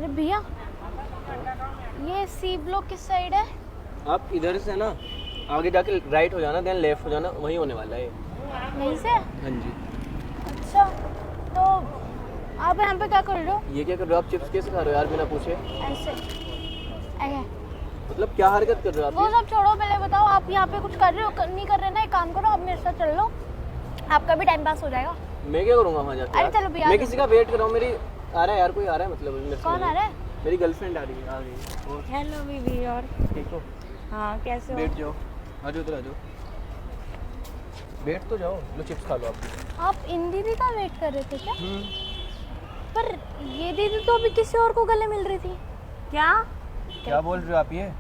अरे भैया ये सी ब्लॉक किस साइड है? आप इधर से ना आगे जाके राइट हो जाना, देन लेफ्ट हो जाना, वहीं होने वाला है। यहीं से? हाँ जी। अच्छा तो आप यहाँ पे क्या कर रहे हो? ये क्या कर रहे हो आप? चिप्स कैसे खा रहे हो यार बिना पूछे? ऐसे ऐसे मतलब क्या हरकत कर रहे हो वो आप? सब छोड़ो, पहले बताओ आप यहाँ पे कुछ कर रहे हो नहीं कर रहे ना? एक काम करो, आप मेरे साथ चल लो, आपका भी टाइम पास हो जाएगा। मैं क्या करूँगा वहाँ जाके? अरे चलो भैया, मैं किसी का वेट कर रहा हूँ। मेरी आ रहा है यार, कोई आ रहा है मतलब मेरे से कौन आ मिलने। रहा है? मेरी गर्लफ्रेंड आ रही है। आ गई। और हेलो बीबी। और ठीक हो? हाँ कैसे हो? बैठ जाओ, आ जाओ इधर आ जाओ, बैठ तो जाओ। लो चिप्स खा लो आप। आप इन दीदी का वेट कर रहे थे क्या? पर ये दीदी तो अभी किसी और को गले मिल रही थी। क्या क्या बोल रहे हो आप? ये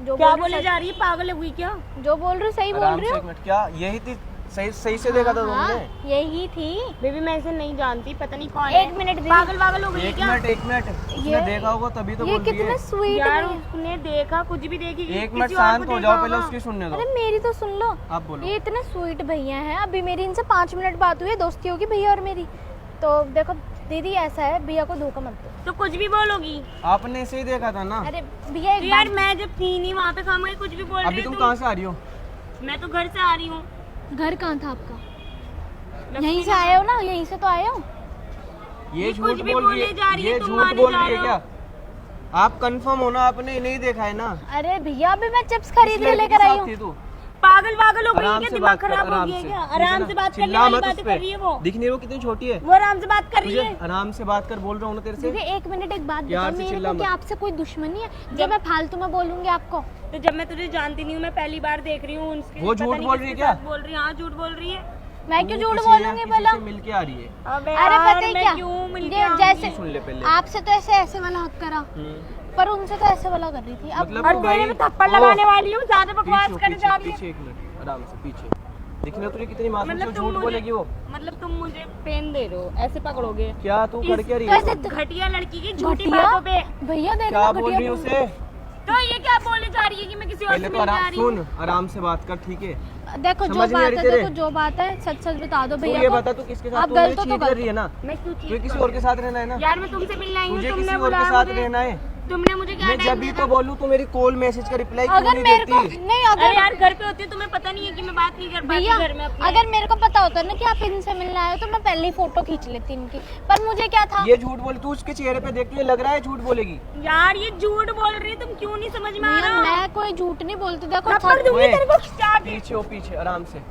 जो क्या बोल रही बोले जा रही है? पागल है हुई क्या? जो बोल रही सही बोल आराम रही से हो? एक मिनट। क्या यही थी? सही सही से देखा था हाँ, तुमने? यही थी। बेबी मैं इसे नहीं जानती, पता नहीं कौन है। एक मिनट दीदी, पागल पागल हो गई है एक क्या? मिनट एक मिनट, उसने देखा होगा तभी तो ये बोल रही कितने है। स्वीट यार है। उसने देखा, कुछ भी देखी। एक मिनट शांत हो जाओ, पहले उसकी सुनने दो। अरे मेरी तो सुन लो। आप बोलो। ये इतने स्वीट भैया हैं, अभी मेरी इनसे 5 मिनट बात हुई है, दोस्ती होगी भैया और मेरी। तो देखो दीदी ऐसा है, भैया को धोखा मत दो। तो कुछ भी बोलोगी? आपने इसे ही देखा था ना? अरे भैया एक यार मैं जब थी नहीं वहाँ पे, खामा कुछ भी बोल रही अभी है तुम कहाँ से आ रही हो? मैं तो घर से आ रही हूँ। घर कहाँ था आपका? यहीं से आए हो ना? यहीं से तो आए हो। ये कुछ झूठ भी बोल रही बोले जा है। रही है, ये तुम झूठ माने बोल जा रही है रहे क्या? हो। आप कंफर्म हो ना? आपने नहीं देखा है ना? अरे भैया अभी मैं चिप्स खरीद इस के लड़की लेकर के आई साथ हूँ। थी तू? पागल पागल हो गई है आराम क्या? से दिमाग बात कर, खराब हो आराम गया है से। क्या? ठीक है आराम ना? से बात करने चिल्ला वाली मत उस बातें पे। कर रही है वो। दिख नहीं रही वो कितनी छोटी है? वो आराम से बात कर रही तुझे है। आराम से बात कर बोल रहा हूँ ना तेरे से। दीदी एक मिनट, एक बात यार बताओ, से मेरे चिल्ला को क्या मत। आपसे कोई दुश्मनी है जब मैं फालतू में बोलूंगी आपको? तो जब मैं तुझे जानती नहीं हूँ, मैं पहली बार देख रही हूँ उसके। वो पता झूठ नहीं बोल रही है किसके क्या? साथ बोल रही है। हाँ झूठ बोल रही है। मैं क्यों तू झूठ किसी बोलूंगी? किसी बोलो। से मिल के आ रही है। अबे अरे यार, पता है मैं क्या, क्यों मिल के ये आऊंगी? जैसे सुन ले पहले। आपसे तो ऐसे वाला हक करा, पर उनसे तो ऐसे वाला कर रही थी। अब मतलब और वो तेरे भाई में थप्पड़ ओ, लगाने वाली हूँ, ज्यादा बकवास पीछे कर जा रही है। पीछे एक मिनट, आराम से पीछे। दिखना तुझे कितनी मासूम मतलब से तुम झूठ मुझे- बोलेगी वो। मतलब तुम मुझे पेन दे रहे हो, ऐसे पकड़ोगे? क्या तू कर क्या रही कैसे है? घटिया लड़की की झूठी घटिया? बातों पे। भैया देख क्या लो बोल रही है उसे? तो ये क्या बोलने जा रही है कि मैं किसी और पहले से तो मिलने आ आराम रही हूँ? सुन, आराम से बात कर, ठीक है? देखो जो समझ नहीं आ बात रही है, तेरे? देखो जो बात है सच सच बता दो तू भैया ये को। बता तू किसके साथ आप तू गलत हो तो चीट कर रही है गलत। ना? मैं क्यों तुझे चीट किसी करूं? और के साथ रहना है ना? यार मैं तुमसे मिलने आई हूँ, तुझे तुमने किसी और के बुलाया साथ मुझे। रहना है? तुमने मुझे क्या मैं टाइम जब भी दिया तो था? बोलूं तू मेरी कॉल मैसेज का रिप्लाई क्यों अगर नहीं मेरे को देती? नहीं, अरे अगर यार घर पे होती है, तुम्हें पता नहीं है कि मैं बात नहीं कर पाती भैया घर में अपने। अगर मेरे को पता होता ना कि आप इनसे मिलने आए हो तो मैं पहले ही फोटो खींच लेती इनकी, पर मुझे क्या था। ये झूठ बोल, तू उसके चेहरे पे देख के लग रहा है झूठ बोलेगी। यार ये झूठ बोल रही है, तुम क्यों नहीं समझ में आ भैया रहा? मैं कोई झूठ नहीं बोलती, देखो थप्पड़ सच- दूंगी ओए, तेरे को। स्टार्ट। पीछे हो, पीछे, आराम से,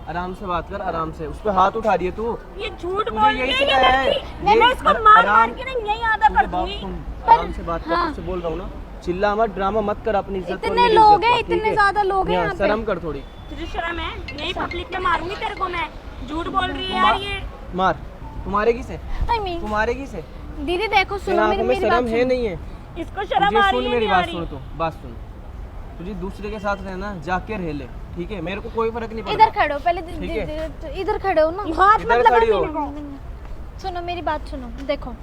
आराम से बात कर, आराम से। उस पे हाथ उठा रही है तू। ये झूठ तुझे बोल रही यही है सिखाया ये है? लड़की। मैं ये इसको आराम- मार मार के ना यही आधा कर तुझे बात दूंगी। सुन, आराम से बात कर, हाँ। तुझसे बोल रहा हूँ ना। चिल्ला मत, ड्रामा मत कर अपनी इज्जत इतने और मेरी लोग इज्जत हैं, का, ठीक इतने है? ज्यादा लोग हैं यहाँ पे। शर्म कर थोड़ी। तुझे शर्म है? यही पब्लिक में मारूंगी तेरे को मैं। झूठ बोल रही है यार ये। मार, तुम्हारे की से, I mean, तुम्हारे की से। दीदी देखो तेरे सुनो आंखों मेरी में मेरी शर्म बात है सुनो। नहीं है? इसको शर्म तुझे आ सुन, रही है मेरी नहीं आ बात रही? सुन, तू बात सुन। तुझे दूसरे के साथ रहना, जाके रह ले, ठीक है? मेरे को कोई फर्क नहीं इधर पड़ता। खड़े हो पहले, ठीक है। इधर खड़े हो ना। हाथ इधर मत लगा खड़ी हो। मेरे को। सुनो मेरी बात सुनो, देखो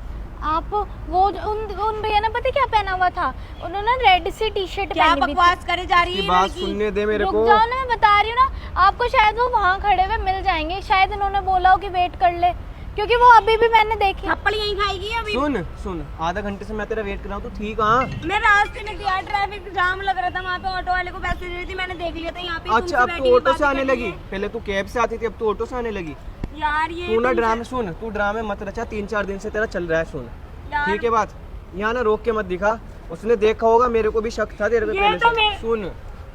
आप वो उन भैया ने पता क्या पहना हुआ था? उन्होंने रेड सी टी शर्ट क्या पहनी हुई थी। बकवास करे जा रही है की ये बात लड़की? सुनने दे मेरे रुक को। जाओ ना, मैं बता रही हूँ ना आपको, शायद वो वहाँ खड़े हुए मिल जाएंगे, शायद इन्होंने बोला हो कि वेट कर ले, क्योंकि वो अभी भी मैंने देखी। थप्पड़ यहीं खाएगी अभी। सुन सुन, आधा घंटे से मैं तेरा वेट कर रहा हूँ, तू ठीक? हाँ मैं रास्ते में थी यार, ट्रैफिक जाम लग रहा था वहाँ पे, ऑटो वाले को पैसे दे रही थी, मैंने देख लिया था यहाँ पे। अच्छा, तुमसे अब बैठी तू हुई ऑटो से बातें आने कर रही लगी? है। पहले तू कैब से आती थी, अब तू ऑटो से आने लगी? यार ये तू ना तुमसे- ड्रामे सुन, तू ड्रामे मत रचा, 3-4 दिन से तेरा चल रहा है, सुन, यार, ठीक है बात? यहाँ ना रोक के मत दिखा, उसने देखा होगा, मेरे को भी शक था तेरे पे ये पहले तो से। मैं- सुन,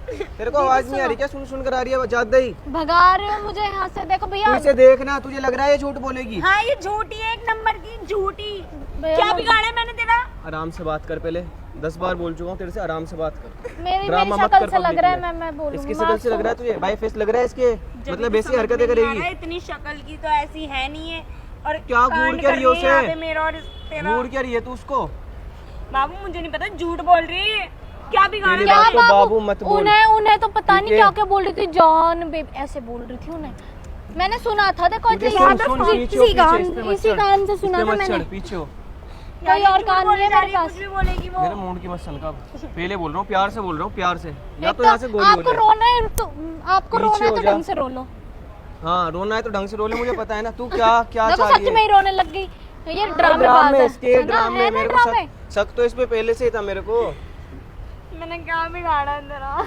तेरे को आवाज नहीं आ रही क्या? सुन सुन कर आ रही है ज्यादा ही। भगा रहे हो मुझे यहाँ से, देखो तू भैया। इसे देखना, तुझे लग रहा है ये झूठ बोलेगी? हाँ ये झूठी है, एक नंबर की झूठी। भैया, क्या बिगाड़ा है मैंने तेरा? आराम से बात कर, पहले 10 बार बोल चुका हूँ तेरे से, आराम से बात कर। मेरी ड्रामा मत शक्ल कर से लग public रहा है, में। मैं बोलूंगी। इसकी शक्ल से लग रहा है तुझे? बाई फेस लग रहा है इसके? जब मतलब भी ऐसी समझ हरकतें में नहीं आ करेगी? रहा है, इतनी शक्ल की तो ऐसी है नहीं है। और क्या कांड घूर क्या कर रही है रही है यहाँ उसे? पे मेरा और तेरा। घूर क्या रही है तू उसको? बाबू मुझे नहीं पता, झूठ बोल रही है। क्या बिगाड़ा? तेरी क्या बात को बाबू, बाबू मत बोल। उन्हें तो पता ठीक नहीं है? क्या क्या बोल रही थी, जान बेबी ऐसे बोल रही थी उन्हें, मैंने सुना था। देखो तुझे ऐसे सुन, याद सुन, रखो, पीछे हो, इसी पीछे, कान इस पे मत इसी चढ़। कान से इस सुना पे था मत मैंने। चढ़, पीछे हो। यार, कोई और झूठ कान बोले नहीं है जा मेरे रही है, पास। कुछ भी बोलेगी वो। मेरे मूड की मत सनका, पहले बोल रहा हूँ, प्यार से बोल रहा हूँ, प्यार से। या एक तो यहाँ से गोली हो आपको जाए। रोना है तो आपको पीछे रोना है हो तो जा। ढंग से रो लो। हाँ, रोना है तो ढंग से रो ले, मुझे पता है ना। तू क्या क्या देखो चाह सच रही में है? ही रोने लग गई, ये ड्रामेबाज ड्रामे, है। इसके है ना? ड्रामे, है ना मेरे को ड्रामे? शक तो इस पे पहले से ही था मेरे को। मैंने क्या बिगाड़ा तेरा?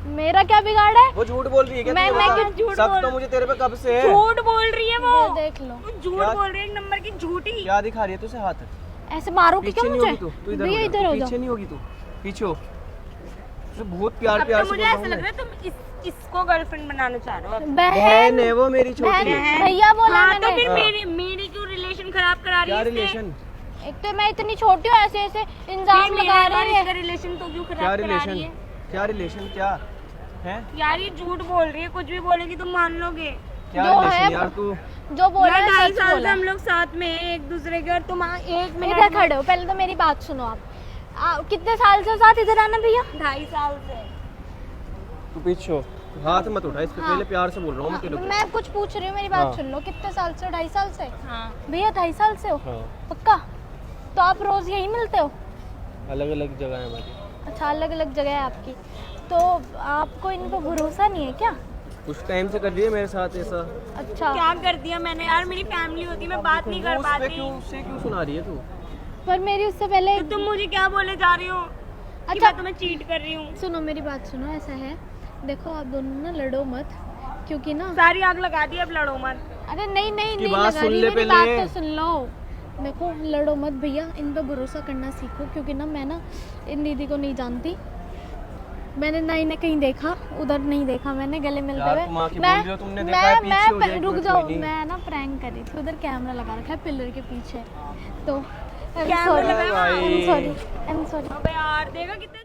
मेरा क्या बिगाड़ा है? वो झूठ बोल रही है क्या? मैं- तुझे मैं बता? क्यों झूठ शक बोल- तो मुझे तेरे पे कब से है। झूठ बोल रही है वो। देख लो, वो झूठ क्या? बोल रही है, एक नंबर की झूठी। क्या दिखा रही है तुझे हाथ? ऐसे मारोगे पीछे क्यों नहीं मुझे? होगी तू इधर भैया हो जा, इधर तू हो जाओ। पीछे नहीं होगी तू, पीछे हो। तुझे बहुत प्यार अब प्यार तो से मुझे बोल रहा ऐसा हूँ लग मैं। रहा है तुम इसको गर्लफ्रेंड बनाना चाह रहे हो अब। बहन है वो मेरी छोटी। बहन भैया बोला हाँ, तो मैंने। फिर हाँ। मेरी क्यों रिलेशन खराब करा रही क्या है इससे? रिलेशन? एक तो मैं इतनी छोटी हूँ, ऐसे ऐसे इंजाम लगा रही है। रिलेशन तो क्यों क्या खराब करा रिलेशन? रही है? क्या रिलेशन? क्या है? यार ये झूठ बोल रही है, कुछ भी बोलेगी तुम मान लोगे। क्या जो रिलेशन है- यार तू? जो बोला यार है 2.5 सच साल से बोला हम है। लोग साथ में हैं एक दूसरे के, और तुम एक मिनट इधर खड़े हो, पहले तो मेरी बात सुनो आप। कितने साल से हो साथ? इधर आना भैया। 2.5 साल से। तू पीछे हो, हाथ मत उठा इस पे। हाँ। पहले प्यार से बोल रहा हूँ मैं तेरे को। मैं कुछ पूछ रही हूँ, मेरी बात हाँ। सुन लो। कितने साल से हो? 2.5 साल से? हाँ भैया 2.5 साल से हो? हाँ, पक्का? तो आप रोज यहीं मिलते हो? अलग अलग जगह है हमारी। अच्छा, अलग अलग जगह है आपकी। तो आपको इन पर भरोसा नहीं है क्या? कुछ टाइम से कर रही है मेरे साथ ऐसा। अच्छा, क्या कर दिया मैंने यार? मेरी फैमिली होती, मैं बात नहीं कर उस पे पाती। क्यों, उससे क्यों सुना रही है तू? पर मेरी उससे पहले। तो तुम मुझे क्या बोले जा रही हो कि अच्छा। मैं तुम्हें चीट कर रही हूँ? सुनो मेरी बात सुनो, ऐसा है, देखो आप दोनों ना लड़ो मत, क्योंकि ना। सारी आग लगा दी, अब लड़ो मत। अरे नहीं नहीं उसकी नहीं बात लगा सुन रही, ले मेरी पहले। बात तो सुन लो। देखो लड़ो मत भैया, इन पे भरोसा करना सीखो, क्योंकि ना मैं ना इन दीदी को नहीं जानती। मैंने ना इन्हें कहीं देखा, उधर नहीं देखा मैंने गले मिलते यार, हुए। तुम आके बोल रही हो, तुमने देखा है, पीछे हो जाए, रुक कोई जाओ, नहीं। मैं ना प्रैंक कर रही थी, उधर कैमरा लगा रखा है पिलर के पीछे, तो कैमरा लगाया? भाई। I am sorry. अबे यार देखा कितने